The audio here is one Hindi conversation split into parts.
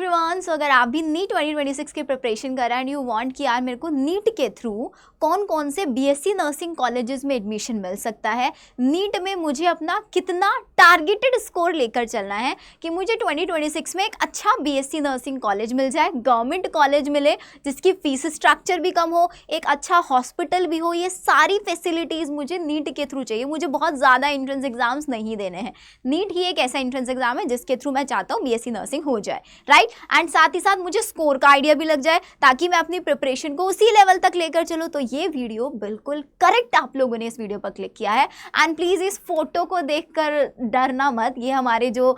एवरीवन, सो अगर आप भी नीट 2026 की प्रिपरेशन कर रहे हैं एंड यू वांट कि यार मेरे को नीट के थ्रू कौन कौन से बीएससी नर्सिंग कॉलेजेस में एडमिशन मिल सकता है, नीट में मुझे अपना कितना टारगेटेड स्कोर लेकर चलना है कि मुझे 2026 में एक अच्छा बीएससी नर्सिंग कॉलेज मिल जाए, गवर्नमेंट कॉलेज मिले जिसकी फीस स्ट्रक्चर भी कम हो, एक अच्छा हॉस्पिटल भी हो, ये सारी फैसिलिटीज़ मुझे नीट के थ्रू चाहिए। मुझे बहुत ज़्यादा एंट्रेंस एग्जाम्स नहीं देने हैं, नीट ही एक ऐसा एंट्रेंस एग्जाम है जिसके थ्रू मैं चाहता हूँ बीएससी नर्सिंग हो जाए, राइट। एंड साथ ही साथ मुझे स्कोर का आइडिया भी लग जाए ताकि मैं अपनी प्रिपरेशन को उसी लेवल तक लेकर चलूँ। तो ये वीडियो बिल्कुल करेक्ट आप लोगों ने इस वीडियो पर क्लिक किया है। एंड प्लीज़ इस फोटो को देखकर डरना मत, ये हमारे जो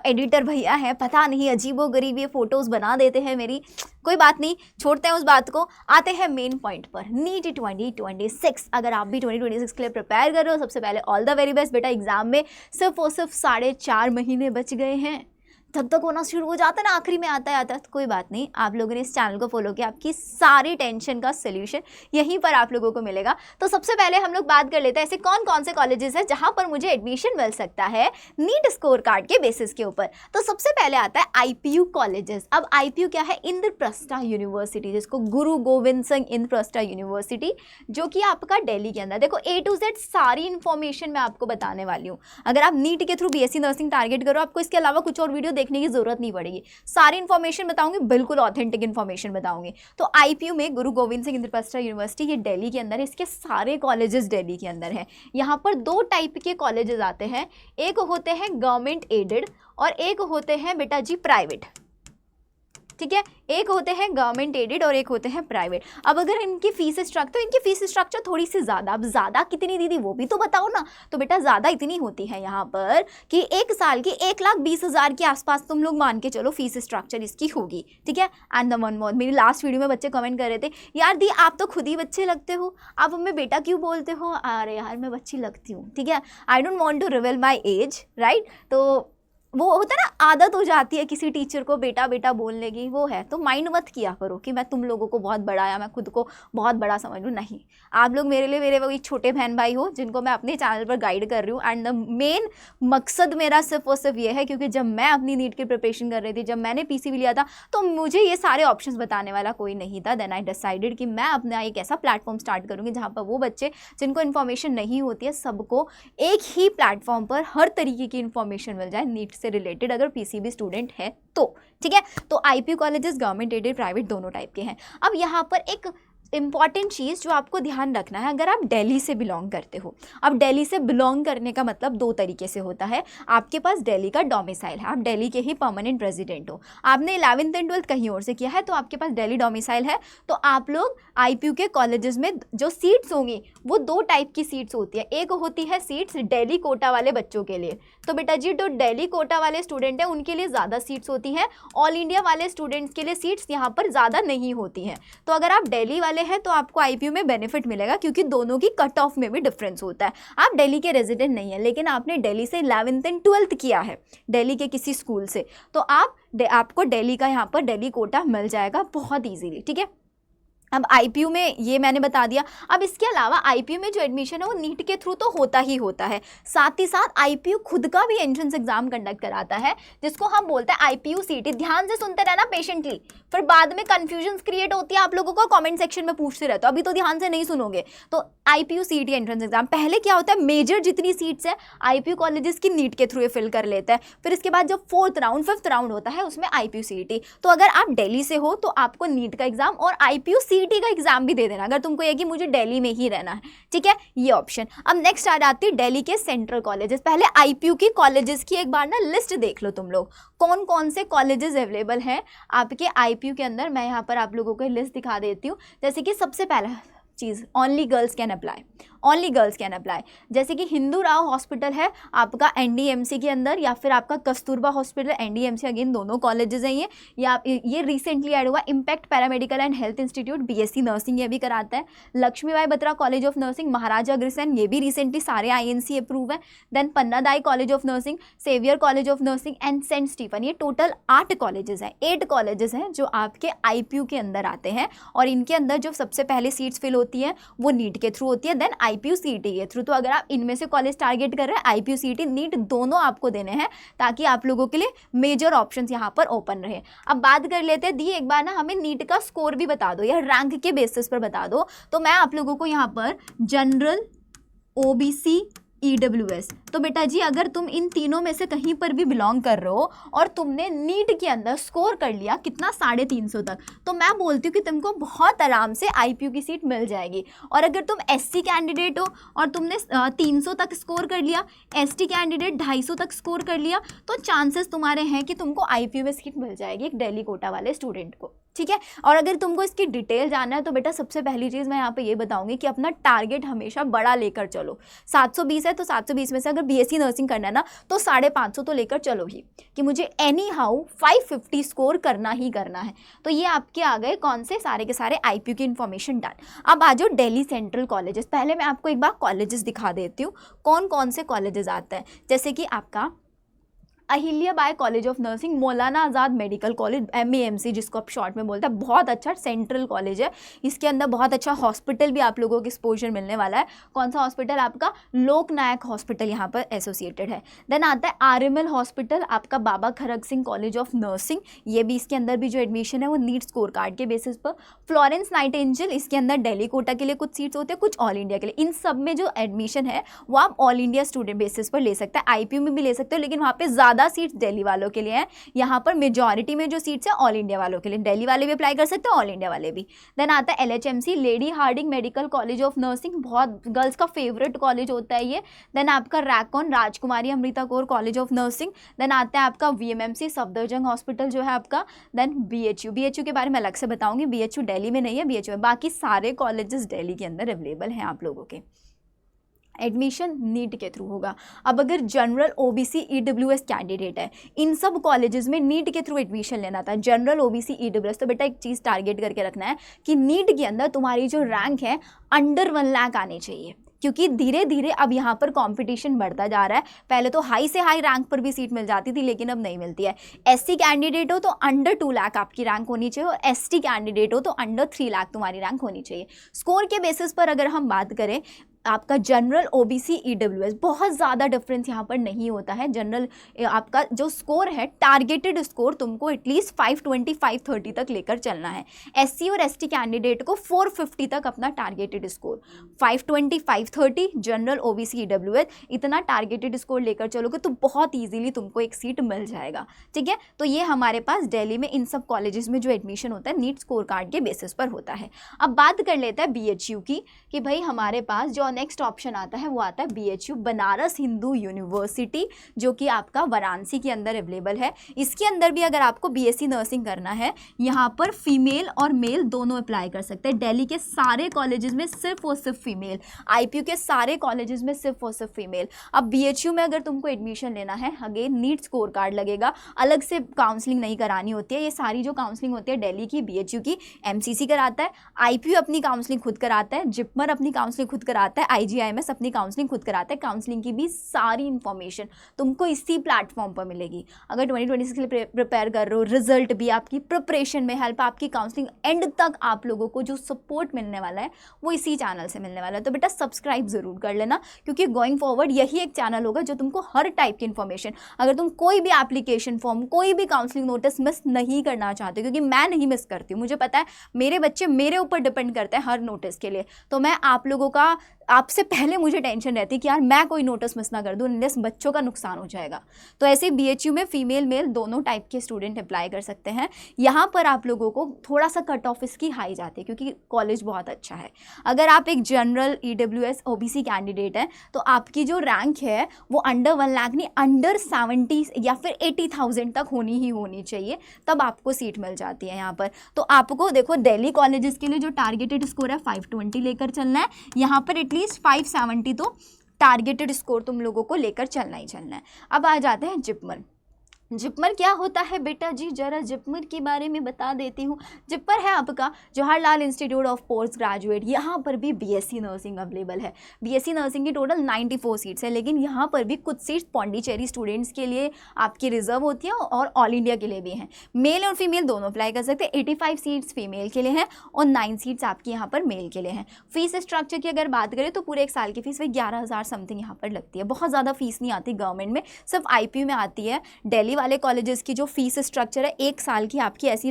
एडिटर भैया हैं पता नहीं अजीबोगरीब ये फोटोज़ बना देते हैं मेरी, कोई बात नहीं, छोड़ते हैं उस बात को, आते हैं मेन पॉइंट पर। नीट 2026 अगर आप भी 2026 के लिए प्रिपेयर कर रहे हो, सबसे पहले ऑल द वेरी बेस्ट बेटा। एग्जाम में सिर्फ और सिर्फ 4.5 महीने बच गए हैं, तब तक होना शुरू हो जाता है ना, आखिरी में आता है तो कोई बात नहीं, आप लोगों ने इस चैनल को फॉलो किया, आपकी सारी टेंशन का सोल्यूशन यहीं पर आप लोगों को मिलेगा। तो सबसे पहले हम लोग बात कर लेते हैं ऐसे कौन कौन से कॉलेजेस हैं जहां पर मुझे एडमिशन मिल सकता है नीट स्कोर कार्ड के बेसिस के ऊपर। तो सबसे पहले आता है आईपीयू कॉलेजेस। अब आईपीयू क्या है? इंद्रप्रस्थ यूनिवर्सिटी, जिसको गुरु गोविंद सिंह इंद्रप्रस्थ यूनिवर्सिटी, जो कि आपका दिल्ली के अंदर। देखो A to Z सारी इन्फॉर्मेशन मैं आपको बताने वाली हूँ। अगर आप नीट के थ्रू बीएससी नर्सिंग टारगेट करो, आपको इसके अलावा कुछ और वीडियो देखने की जरूरत नहीं पड़ेगी, सारी इन्फॉर्मेशन बताऊंगी, बिल्कुल ऑथेंटिक इन्फॉर्मेशन बताऊंगी। तो आईपीयू में गुरु गोविंद सिंह इंद्रप्रस्थ यूनिवर्सिटी, ये दिल्ली के अंदर है, इसके सारे कॉलेजेस दिल्ली के अंदर हैं। यहाँ पर 2 टाइप के कॉलेजेस आते हैं, एक होते हैं गवर्नमेंट एडेड और एक होते हैं बेटा जी प्राइवेट, ठीक है। एक होते हैं गवर्नमेंट एडेड और एक होते हैं प्राइवेट। अब अगर इनकी फीस स्ट्रक्चर, तो इनकी फीस स्ट्रक्चर थोड़ी सी ज़्यादा, अब ज़्यादा कितनी दीदी वो भी तो बताओ ना। तो बेटा ज़्यादा इतनी होती है यहाँ पर कि 1 साल की 1,20,000 के आसपास तुम लोग मान के चलो फीस स्ट्रक्चर इसकी होगी, ठीक है। एंड द वन मोर, मेरी लास्ट वीडियो में बच्चे कमेंट कर रहे थे, यार दी आप तो खुद ही बच्चे लगते हो, आप हमें बेटा क्यों बोलते हो? अरे यार मैं बच्ची लगती हूँ, ठीक है, I don't want to reveal my age, right. तो वो होता है ना, आदत हो जाती है किसी टीचर को बेटा बेटा बोलने की, वो है। तो माइंड मत किया करो कि मैं तुम लोगों को बहुत बड़ा या मैं खुद को बहुत बड़ा समझ लूँ, नहीं। आप लोग मेरे लिए मेरे वही छोटे बहन भाई हो जिनको मैं अपने चैनल पर गाइड कर रही हूँ। एंड द मेन मकसद मेरा सिर्फ और सिर्फ ये है, क्योंकि जब मैं अपनी नीट की प्रिपरेशन कर रही थी, जब मैंने पीसीबी लिया था, तो मुझे ये सारे ऑप्शंस बताने वाला कोई नहीं था। देन आई डिसाइडेड कि मैं अपना एक ऐसा प्लेटफॉर्म स्टार्ट करूँगी जहाँ पर वो बच्चे जिनको इन्फॉर्मेशन नहीं होती है, सबको एक ही प्लेटफॉर्म पर हर तरीके की इन्फॉर्मेशन मिल जाए नीट से रिलेटेड, अगर पीसीबी स्टूडेंट है तो, ठीक है। तो IPU colleges government aided private दोनों टाइप के हैं। अब यहाँ पर एक इंपॉर्टेंट चीज़ जो आपको ध्यान रखना है, अगर आप दिल्ली से बिलोंग करते हो, अब दिल्ली से बिलोंग करने का मतलब 2 तरीके से होता है। आपके पास दिल्ली का डोमिसाइल है, आप दिल्ली के ही परमानेंट रेजिडेंट हो, आपने 11th एंड 12th कहीं और से किया है, तो आपके पास दिल्ली डोमिसाइल है, तो आप लोग आईपीयू के कॉलेजेस में जो सीट्स होंगी वो 2 टाइप की सीट्स होती है। एक होती है सीट्स दिल्ली कोटा वाले बच्चों के लिए, तो बेटा जी जो दिल्ली कोटा वाले स्टूडेंट हैं उनके लिए ज़्यादा सीट्स होती हैं, ऑल इंडिया वाले स्टूडेंट्स के लिए सीट्स यहाँ पर ज़्यादा नहीं होती हैं। तो अगर आप दिल्ली वाले हैं तो आपको आईपीयू में बेनिफिट मिलेगा, क्योंकि दोनों की कट ऑफ में भी डिफरेंस होता है। आप दिल्ली के रेजिडेंट नहीं है, लेकिन आपने दिल्ली से 11th एंड 12th किया है दिल्ली के किसी स्कूल से, तो आपको दिल्ली का यहाँ पर दिल्ली कोटा मिल जाएगा बहुत ईजीली, ठीक है। अब आईपीयू में ये मैंने बता दिया। अब इसके अलावा आईपीयू में जो एडमिशन है वो नीट के थ्रू तो होता ही होता है, साथ ही साथ आईपीयू खुद का भी एंट्रेंस एग्जाम कंडक्ट कराता है, जिसको हम बोलते हैं आईपीयू सीटी। ध्यान से सुनते रहना पेशेंटली, फिर बाद में कंफ्यूजन क्रिएट होती है, आप लोगों को कमेंट सेक्शन में पूछते रहते हो, अभी तो ध्यान से नहीं सुनोगे। तो आईपीयू सीटी एंट्रेंस एग्जाम पहले क्या होता है, मेजर जितनी सीट्स है आईपीयू कॉलेजेस की नीट के थ्रू फिल कर लेता है, फिर इसके बाद जब 4th राउंड 5th राउंड होता है उसमें आईपीयू सीटी। तो अगर आप दिल्ली से हो तो आपको नीट का एग्जाम और आईपीयू सीटी का एग्जाम भी दे देना, अगर तुमको ये कि मुझे दिल्ली में ही रहना है, ठीक है, ये ऑप्शन। अब नेक्स्ट आ जाती है दिल्ली के सेंट्रल कॉलेजेस। पहले आईपीयू की कॉलेजेस की एक बार ना लिस्ट देख लो तुम लोग, कौन कौन से कॉलेजेस अवेलेबल हैं आपके आईपीयू के अंदर। मैं यहाँ पर आप लोगों को लिस्ट दिखा देती हूँ। जैसे कि सबसे पहला चीज़, only girls can apply, only girls can apply. जैसे कि हिंदू राव हॉस्पिटल है आपका एनडीएमसी के अंदर, या फिर आपका कस्तूरबा हॉस्पिटल एनडीएमसी, अगेन दोनों कॉलेजेस हैं ये, या ये रिसेंटली ऐड हुआ impact paramedical and health institute BSc nursing ये भी कराता है। Laxmibai Batra college of nursing, Maharaja Agrasen, ये भी रिसेंटली सारे आईएनसी अप्रूव है। Then Pannadai college of nursing, saviour college of nursing and saint Stephen, ये टोटल 8 कॉलेजेस हैं, 8 कॉलेजेस हैं जो आपके आईपीयू के अंदर आते हैं। और इनके अंदर जो सबसे पहले सीट्स फिल होती है वो नीट के थ्रू होती है, देन IPU CET के थ्रू। तो अगर आप इनमें से कॉलेज टारगेट कर रहे हैं, IPU CET नीट दोनों आपको देने हैं ताकि आप लोगों के लिए मेजर ऑप्शंस यहाँ पर ओपन रहे। अब बात कर लेते हैं दी, एक बार ना हमें नीट का स्कोर भी बता दो या रैंक के बेसिस पर बता दो। तो मैं आप लोगों को यहाँ पर जनरल, OBC, EWS, तो बेटा जी अगर तुम इन तीनों में से कहीं पर भी बिलोंग कर रहे हो और तुमने नीट के अंदर स्कोर कर लिया कितना 350 तक, तो मैं बोलती हूँ कि तुमको बहुत आराम से IPU की सीट मिल जाएगी। और अगर तुम SC कैंडिडेट हो और तुमने 300 तक स्कोर कर लिया, ST कैंडिडेट 250 तक स्कोर कर लिया, तो चांसेस तुम्हारे हैं कि तुमको IPU में सीट मिल जाएगी एक दिल्ली कोटा वाले स्टूडेंट को, ठीक है। और अगर तुमको इसकी डिटेल जानना है तो बेटा सबसे पहली चीज़ मैं यहाँ पे ये बताऊंगी कि अपना टारगेट हमेशा बड़ा लेकर चलो। 720 है तो 720 में से अगर BSc नर्सिंग करना है ना तो 550 तो लेकर चलो ही, कि मुझे एनी हाउ 550 स्कोर करना ही करना है। तो ये आपके आ गए कौन से सारे के सारे IPU की इन्फॉर्मेशन डन। अब आ जाओ दिल्ली सेंट्रल कॉलेजेस। पहले मैं आपको एक बार कॉलेजेस दिखा देती हूँ कौन कौन से कॉलेजेस आते हैं। जैसे कि आपका Ahilya Bai college of nursing, Maulana Azad medical college MAMC जिसको आप शॉर्ट में बोलते हैं, बहुत अच्छा सेंट्रल कॉलेज है। इसके अंदर बहुत अच्छा हॉस्पिटल भी आप लोगों को एक्सपोजर मिलने वाला है। कौन सा हॉस्पिटल? आपका लोकनायक हॉस्पिटल यहाँ पर एसोसिएटेड है। देन आता है RML हॉस्पिटल, आपका बाबा खड़क सिंह कॉलेज ऑफ नर्सिंग, ये भी इसके अंदर भी जो एडमिशन है वो नीट स्कोर कार्ड के बेसिस पर। फ्लोरेंस नाइटिंगेल, इसके अंदर दिल्ली कोटा के लिए कुछ सीट्स होते हैं, कुछ ऑल इंडिया के लिए। इन सब में जो एडमिशन है वो आप ऑल इंडिया स्टूडेंट बेसिस पर ले सकते हैं, IPU में भी ले सकते हो, लेकिन वहाँ पे ज़्यादा सीट्स दिल्ली वालों के लिए हैं। यहाँ पर मेजॉरिटी में जो सीट्स हैं ऑल इंडिया वालों के लिए, दिल्ली वाले भी अप्लाई कर सकते हैं, ऑल इंडिया वाले भी। देन आता है LHMC, Lady Hardinge Medical College of Nursing, बहुत गर्ल्स का फेवरेट कॉलेज होता है ये। देन आपका रैकॉन, Rajkumari Amrita Kaur college of nursing. Then आता है आपका VMMC सफदरजंग हॉस्पिटल जो है आपका। देन BHU के बारे में अलग से बताऊंगी, BHU दिल्ली में नहीं है, BHU है। बाकी सारे कॉलेजेस दिल्ली के अंदर अवेलेबल हैं आप लोगों के। एडमिशन नीट के थ्रू होगा। अब अगर जनरल, OBC, EWS कैंडिडेट है, इन सब कॉलेजेस में नीट के थ्रू एडमिशन लेना था, जनरल, OBC, EWS, तो बेटा एक चीज़ टारगेट करके रखना है कि नीट के अंदर तुम्हारी जो रैंक है अंडर 1 लाख आनी चाहिए, क्योंकि धीरे धीरे अब यहाँ पर कंपटीशन बढ़ता जा रहा है। पहले तो हाई से हाई रैंक पर भी सीट मिल जाती थी, लेकिन अब नहीं मिलती है। SC कैंडिडेट हो तो अंडर 2 लाख आपकी रैंक होनी चाहिए, और ST कैंडिडेट हो तो अंडर 3 लाख तुम्हारी रैंक होनी चाहिए। स्कोर के बेसिस पर अगर हम बात करें, आपका जनरल, OBC, EWS बहुत ज़्यादा डिफरेंस यहाँ पर नहीं होता है। जनरल आपका जो स्कोर है, टारगेटेड स्कोर तुमको एटलीस्ट 520, 530 तक लेकर चलना है। SC और ST कैंडिडेट को 450 तक अपना targeted score, 520, 530 general, OBC, EWS, इतना टारगेटेड स्कोर लेकर चलोगे तो बहुत ईजीली तुमको एक सीट मिल जाएगा, ठीक है। तो ये हमारे पास दिल्ली में इन सब कॉलेजेस में जो एडमिशन होता है नीट स्कोर कार्ड के बेसिस पर होता है। अब बात कर लेते हैं BHU की, कि भाई हमारे पास जो नेक्स्ट ऑप्शन आता है वो आता है BHU, बनारस हिंदू यूनिवर्सिटी, जो कि आपका वाराणसी के अंदर अवेलेबल है। इसके अंदर भी अगर आपको BSc नर्सिंग करना है, यहाँ पर फीमेल और मेल दोनों अप्लाई कर सकते हैं। दिल्ली के सारे कॉलेजेस में सिर्फ और सिर्फ फीमेल, IPU के सारे कॉलेजेस में सिर्फ और सिर्फ फीमेल। अब BHU में अगर तुमको एडमिशन लेना है, अगेन नीट स्कोर कार्ड लगेगा, अलग से काउंसलिंग नहीं करानी होती है। ये सारी जो काउंसलिंग होती है दिल्ली की, BHU की MCC कराता है, IPU अपनी काउंसलिंग खुद कराता है, जिपमर अपनी काउंसलिंग खुद कराता है, IGIMS अपनी काउंसलिंग खुद कराता है। काउंसलिंग की भी सारी इन्फॉर्मेशन तुमको इसी प्लेटफॉर्म पर मिलेगी। अगर 2026 के लिए प्रिपेयर कर रहे हो, रिजल्ट भी, आपकी प्रिपरेशन में हेल्प, आपकी काउंसलिंग एंड तक आप लोगों को जो सपोर्ट मिलने वाला है वो इसी चैनल से मिलने वाला है। तो बेटा सब्सक्राइब जरूर कर लेना, क्योंकि गोइंग फॉरवर्ड यही एक चैनल होगा जो तुमको हर टाइप की इन्फॉर्मेशन, अगर तुम कोई भी एप्लीकेशन फॉर्म, कोई भी काउंसलिंग नोटिस मिस नहीं करना चाहते, क्योंकि मैं नहीं मिस करती हूँ, मुझे पता है मेरे बच्चे मेरे ऊपर डिपेंड करते हैं हर नोटिस के लिए, तो मैं आप लोगों का, आपसे पहले मुझे टेंशन रहती है कि यार मैं कोई नोटिस मिस ना कर दूं, इनलेस बच्चों का नुकसान हो जाएगा। तो ऐसे BHU में फीमेल मेल दोनों टाइप के स्टूडेंट अप्लाई कर सकते हैं। यहाँ पर आप लोगों को थोड़ा सा कट ऑफ इसकी हाई जाती है, क्योंकि कॉलेज बहुत अच्छा है। अगर आप एक जनरल, EWS, OBC कैंडिडेट हैं तो आपकी जो रैंक है वो अंडर 1 लाख नहीं, अंडर 70 या फिर 80,000 तक होनी ही होनी चाहिए, तब आपको सीट मिल जाती है यहाँ पर। तो आपको देखो दिल्ली कॉलेजेस के लिए जो टारगेटेड स्कोर है 520 लेकर चलना है, यहाँ पर एटलीस्ट 570 तो टारगेटेड स्कोर तुम लोगों को लेकर चलना ही चलना है। अब आ जाते हैं जिपमर। जिपमर क्या होता है बेटा जी, जरा जिपमर के बारे में बता देती हूँ। जिपमर है आपका Jawaharlal institute of post graduate. यहाँ पर भी बीएससी नर्सिंग अवेलेबल है। बीएससी नर्सिंग की टोटल 94 सीट्स है, लेकिन यहाँ पर भी कुछ सीट्स पौंडीचेरी स्टूडेंट्स के लिए आपकी रिजर्व होती है और ऑल इंडिया के लिए भी हैं। मेल और फीमेल दोनों अप्लाई कर सकते हैं। 85 सीट्स फीमेल के लिए हैं और 9 सीट्स आपकी यहाँ पर मेल के लिए हैं। फीस स्ट्रक्चर की अगर बात करें तो पूरे एक साल की फीस वही 11,000 समथिंग यहाँ पर लगती है। बहुत ज़्यादा फीस नहीं आती गवर्नमेंट में, सिर्फ आईपीयू में आती है। दिल्ली वाले कॉलेजेस की जो फीस स्ट्रक्चर है एक साल की आपकी ऐसी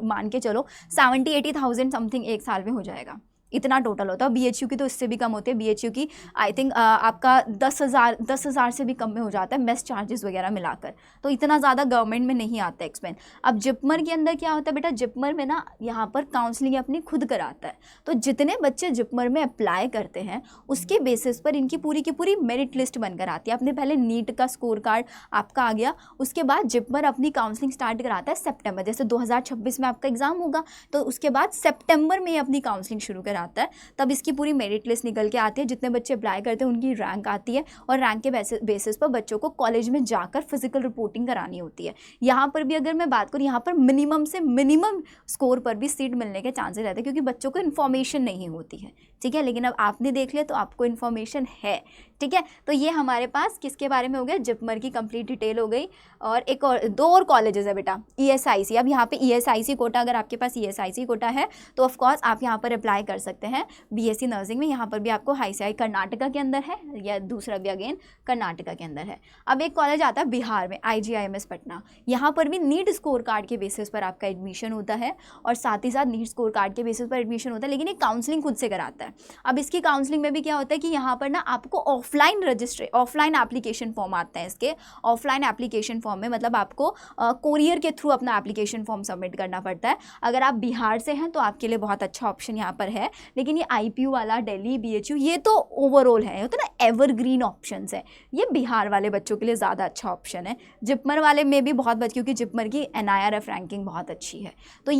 मान के चलो 70-80,000 समथिंग एक साल में हो जाएगा, इतना टोटल होता है। बीएचयू की तो इससे भी कम होती है। बीएचयू की आई थिंक आपका 10,000 से भी कम में हो जाता है, मेस चार्जेस वगैरह मिलाकर। तो इतना ज़्यादा गवर्नमेंट में नहीं आता एक्सपेंस। अब जिपमर के अंदर क्या होता है बेटा, जिपमर में ना यहाँ पर काउंसलिंग अपनी खुद कराता है। तो जितने बच्चे जिपमर में अप्लाई करते हैं उसके बेसिस पर इनकी पूरी की पूरी मेरिट लिस्ट बनकर आती है। अपने पहले नीट का स्कोर कार्ड आपका आ गया, उसके बाद जिपमर अपनी काउंसलिंग स्टार्ट कराता है सितंबर, जैसे 2026 में आपका एग्जाम होगा तो उसके बाद सितंबर में अपनी काउंसलिंग शुरू आता है। तब इसकी पूरी मेरिट लिस्ट निकल के आती है, जितने बच्चे अप्लाई करते हैं उनकी रैंक आती है और रैंक के बेसिस पर बच्चों को कॉलेज में जाकर फिजिकल रिपोर्टिंग करानी होती है। यहाँ पर भी अगर मैं बात करूँ, यहाँ पर मिनिमम से मिनिमम स्कोर पर भी सीट मिलने के चांसेस रहते हैं, क्योंकि बच्चों को इन्फॉर्मेशन नहीं होती है, ठीक है। लेकिन अब आपने देख लिया तो आपको इन्फॉर्मेशन है, ठीक है। तो ये हमारे पास किसके बारे में हो गया, जिपमर की कंप्लीट डिटेल हो गई। और एक और 2 और कॉलेजेस है बेटा, ईएसआईसी। अब यहाँ पे ईएसआईसी कोटा, अगर आपके पास ईएसआईसी कोटा है तो ऑफकोर्स आप यहाँ पर अप्लाई कर सकते हैं बीएससी नर्सिंग में। यहाँ पर भी आपको हाईसीआई कर्नाटका के अंदर है, या दूसरा भी अगेन कर्नाटका के अंदर है। अब एक कॉलेज आता है बिहार में, IGIMS पटना। यहाँ पर भी नीट स्कोर कार्ड के बेसिस पर आपका एडमिशन होता है और साथ ही साथ नीट स्कोर कार्ड के बेसिस पर एडमिशन होता है, लेकिन एक काउंसलिंग खुद से कराता है। अब इसकी काउंसलिंग में भी क्या होता है कि यहाँ पर ना आपको ऑफलाइन एप्लीकेशन फॉर्म आते हैं। इसके ऑफलाइन एप्लीकेशन फॉर्म में मतलब आपको कोरियर के थ्रू अपना एप्लीकेशन फॉर्म सबमिट करना पड़ता है। अगर आप बिहार से हैं तो आपके लिए बहुत अच्छा ऑप्शन यहाँ पर है, लेकिन ये आईपीयू वाला, दिल्ली, बीएचयू, ये तो ओवरऑल है, होता है ना एवरग्रीन ऑप्शंस है। ये बिहार वाले बच्चों के लिए ज़्यादा अच्छा ऑप्शन है। जिपमर वाले में भी बहुत क्योंकि जिपमर की NIRF रैंकिंग बहुत अच्छी है। तो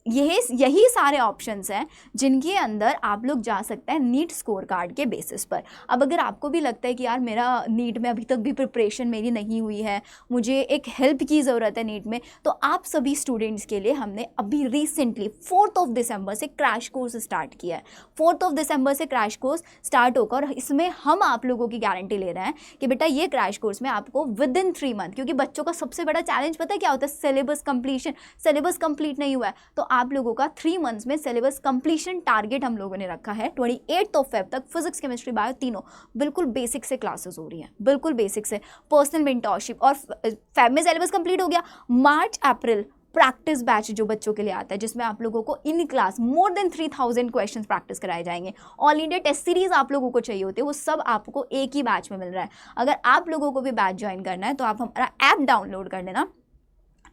यही सारे ऑप्शंस हैं जिनके अंदर आप लोग जा सकते हैं नीट स्कोर कार्ड के बेसिस पर। अब अगर आपको भी लगता है कि यार मेरा नीट में अभी तक भी प्रिपरेशन मेरी नहीं हुई है, मुझे एक हेल्प की ज़रूरत है नीट में, तो आप सभी स्टूडेंट्स के लिए हमने अभी रिसेंटली 4 दिसंबर से क्रैश कोर्स स्टार्ट किया है। 4 दिसंबर से क्रैश कोर्स स्टार्ट होकर, और इसमें हम आप लोगों की गारंटी ले रहे हैं कि बेटा ये क्रैश कोर्स में आपको विद इन 3 मंथ, क्योंकि बच्चों का सबसे बड़ा चैलेंज पता है क्या होता है, सिलेबस कंप्लीशन। सिलेबस कंप्लीट नहीं हुआ है तो आप लोगों का 3 मंथ्स में सिलेबस कंप्लीशन टारगेट हम लोगों ने रखा है। 28 फेब तक फिजिक्स, केमिस्ट्री, बायो तीनों बिल्कुल बेसिक से क्लासेस हो रही हैं, बिल्कुल बेसिक से, पर्सनल मेंटरशिप। और फेब में सिलेबस कंप्लीट हो गया। मार्च अप्रैल प्रैक्टिस बैच जो बच्चों के लिए आता है, जिसमें आप लोगों को in class more than 3000 questions practice कराए जाएंगे। ऑल इंडिया टेस्ट सीरीज आप लोगों को चाहिए होती है, वो सब आपको एक ही बैच में मिल रहा है। अगर आप लोगों को भी बैच ज्वाइन करना है तो आप हमारा ऐप डाउनलोड कर लेना।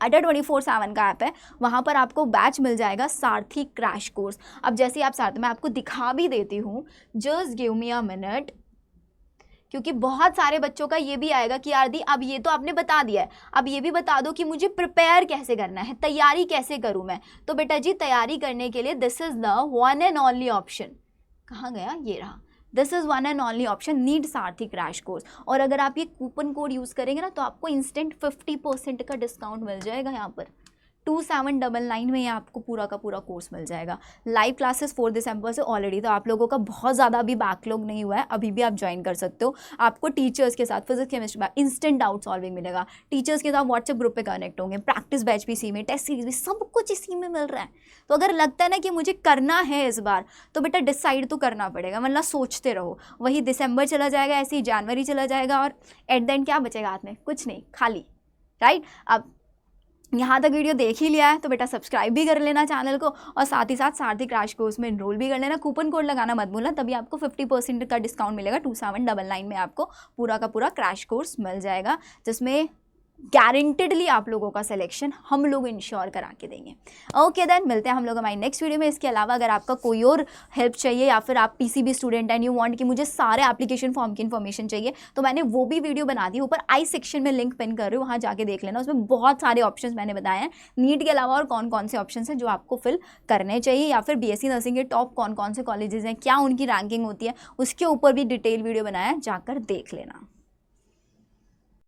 अड्डा 24/7 का ऐप है, वहाँ पर आपको बैच मिल जाएगा सारथी क्रैश कोर्स। अब जैसे ही आप साथ में आपको दिखा भी देती हूँ, just give me a minute, क्योंकि बहुत सारे बच्चों का ये भी आएगा कि यार दी अब ये तो आपने बता दिया है, अब ये भी बता दो कि मुझे प्रिपेयर कैसे करना है, तैयारी कैसे करूँ मैं। तो बेटा जी तैयारी करने के लिए this is the one and only option. कहाँ गया, ये रहा। This is one and only option, NEET Sarathi crash course. और अगर आप ये कूपन कोड यूज़ करेंगे ना तो आपको इंस्टेंट 50% का डिस्काउंट मिल जाएगा। यहाँ पर 2799 में ये आपको पूरा का पूरा कोर्स मिल जाएगा। लाइव क्लासेस 4 दिसंबर से ऑलरेडी, तो आप लोगों का बहुत ज़्यादा अभी बैकलॉग नहीं हुआ है, अभी भी आप ज्वाइन कर सकते हो। आपको टीचर्स के साथ फिजिक्स, केमिस्ट्री में इंस्टेंट डाउट सॉल्विंग मिलेगा, टीचर्स के साथ व्हाट्सएप ग्रुप पे कनेक्ट होंगे, प्रैक्टिस बैच भी इसी में, टेस्ट सीरीज भी, सब कुछ इसी में मिल रहा है। तो अगर लगता है ना कि मुझे करना है इस बार, तो बेटा डिसाइड तो करना पड़ेगा, वरना सोचते रहो। वही दिसंबर चला जाएगा, ऐसे ही जनवरी चला जाएगा, और एट द एंड क्या बचेगा हाथ में, कुछ नहीं, खाली, राइट। अब यहाँ तक वीडियो देख ही लिया है तो बेटा सब्सक्राइब भी कर लेना चैनल को, और साथ ही साथ सारथी क्रैश कोर्स में एनरोल भी कर लेना। कूपन कोड लगाना मत भूलना, तभी आपको 50% का डिस्काउंट मिलेगा। 2799 में आपको पूरा का पूरा क्रैश कोर्स मिल जाएगा, जिसमें गारंटेडली आप लोगों का सिलेक्शन हम लोग इंश्योर करा के देंगे। ओके देन, मिलते हैं हम लोग हमारी नेक्स्ट वीडियो में। इसके अलावा अगर आपका कोई और हेल्प चाहिए, या फिर आप PCB student and you want कि मुझे सारे एप्लीकेशन फॉर्म की इन्फॉर्मेशन चाहिए, तो मैंने वो भी वीडियो बना दी, ऊपर आई सेक्शन में लिंक पिन कर रही हूँ, वहाँ जाके देख लेना। उसमें बहुत सारे ऑप्शन मैंने बताए हैं नीट के अलावा, और कौन कौन से ऑप्शन हैं जो आपको फिल करने चाहिए, या फिर बीएससी नर्सिंग के टॉप कौन कौन से कॉलेजेस हैं, क्या उनकी रैंकिंग होती है, उसके ऊपर भी डिटेल वीडियो बनाया है, जाकर देख लेना।